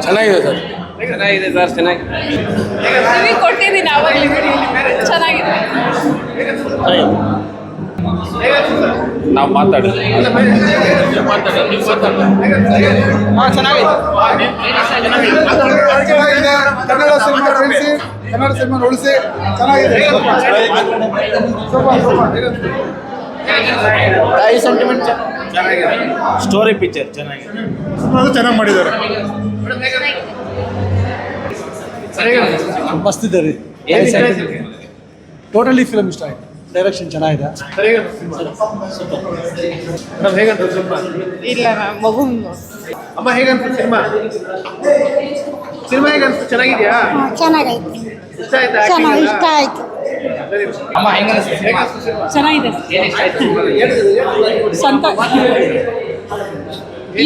ಚೆನ್ನಾಗಿದೆ ಸರ್. ಚೆನ್ನಾಗಿದೆ ಸರ್, ಚೆನ್ನಾಗಿ ರಿವ್ಯೂ ಕೊಟ್ಟಿದ್ದೀನಿ ಆವಾಗಲೇ. ಚೆನ್ನಾಗಿದೆ. ನಾವು ಮಾತಾಡಿ ಕನ್ನಡ ಸಿನಿಮಾ ಬೆಳೆಸಿ, ಕನ್ನಡ ಸಿನಿಮಾ ಉಳಿಸಿ. ಚೆನ್ನಾಗಿದೆ. ಸೆಂಟಿಮೆಂಟ್ ಸ್ಟೋರಿ ಪಿಕ್ಚರ್ ಚೆನ್ನಾಗಿದೆ. ಚೆನ್ನಾಗಿ ಮಾಡಿದ್ದಾರೆ. ಮಸ್ತ್ ಇದ್ದಾರೆ. ಟೋಟಲಿ ಫಿಲಮ್ ಇಷ್ಟ ಆಯ್ತು. ಡೈರೆಕ್ಷನ್ ಚೆನ್ನಾಗಿದೆ. ಇಲ್ಲ ಮಗು ಅಮ್ಮ ಹೇಗಂತ ಸಿನಿಮಾ ಹೇಗಂತ? ಚೆನ್ನಾಗಿದ್ಯಾ? ಚೆನ್ನಾಗೈತೆ. ಇಷ್ಟ ಆಯ್ತಾ? ಚೆನ್ನಾಗಿ ಇಷ್ಟ ಆಯ್ತು. ಅಮ್ಮ ಹೆಂಗನ್ನಿಸ್ತು? ಚೆನ್ನಾಗಿದೆ.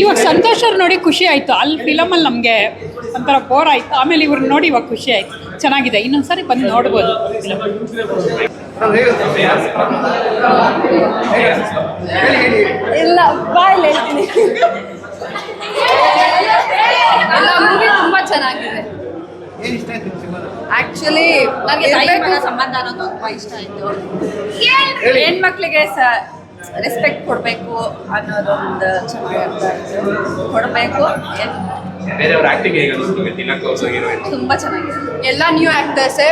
ಇವಾಗ ಸಂತೋಷ್ ಅವ್ರು ನೋಡಿ ಖುಷಿ ಆಯಿತು. ಅಲ್ಲಿ ಫಿಲಮಲ್ಲಿ ನಮಗೆ ಒಂಥರ ಬೋರ್ ಆಯಿತು. ಆಮೇಲೆ ಇವ್ರನ್ನ ನೋಡಿ ಇವಾಗ ಖುಷಿ ಆಯಿತು. ಚೆನ್ನಾಗಿದೆ. ಇನ್ನೊಂದ್ಸರಿ ಬಂದು ನೋಡ್ಬೋದು. ಇಲ್ಲ ಬಾಯಲ್ಲಿ ಹೇಳ್ತೀನಿ. ಎಲ್ಲ ಮೂವಿ ತುಂಬಾ ಚೆನ್ನಾಗಿದೆ. ಆಕ್ಚುಲಿ ನನಗೆ ಸಂಬಂಧ ಅನ್ನೋದು ತುಂಬಾ ಇಷ್ಟ ಆಯ್ತು. ಹೆಣ್ಮಕ್ಳಿಗೆ ರೆಸ್ಪೆಕ್ಟ್ ಕೊಡಬೇಕು ಅನ್ನೋದೊಂದು ಚೆನ್ನಾಗಿ ಕೊಡಬೇಕು. ಬೇರೆಯವ್ರ ಆಕ್ಟಿಂಗ್ ಹೇಗೆ ಅನಿಸ್ತು? ತಿನ್ನಕ್ಕೆ ಹೋಗಿರೋ ತುಂಬಾ ಚೆನ್ನಾಗಿದೆ. ಎಲ್ಲ ನ್ಯೂ ಆಕ್ಟರ್ಸೇ.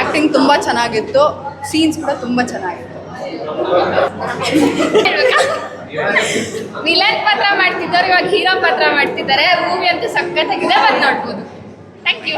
ಆಕ್ಟಿಂಗ್ ತುಂಬಾ ಚೆನ್ನಾಗಿತ್ತು. ಸೀನ್ಸ್ ಕೂಡ ತುಂಬಾ ಚೆನ್ನಾಗಿತ್ತು. ವಿಲನ್ ಪಾತ್ರ ಮಾಡ್ತಿದ್ದಾರೆ, ಇವಾಗ ಹೀರೋ ಪಾತ್ರ ಮಾಡ್ತಿದ್ದಾರೆ. ಮೂವಿ ಅಂತೂ ಸಖತ್ತಾಗಿದೆ, ಬಂದು ನೋಡ್ಬೋದು. Thank you.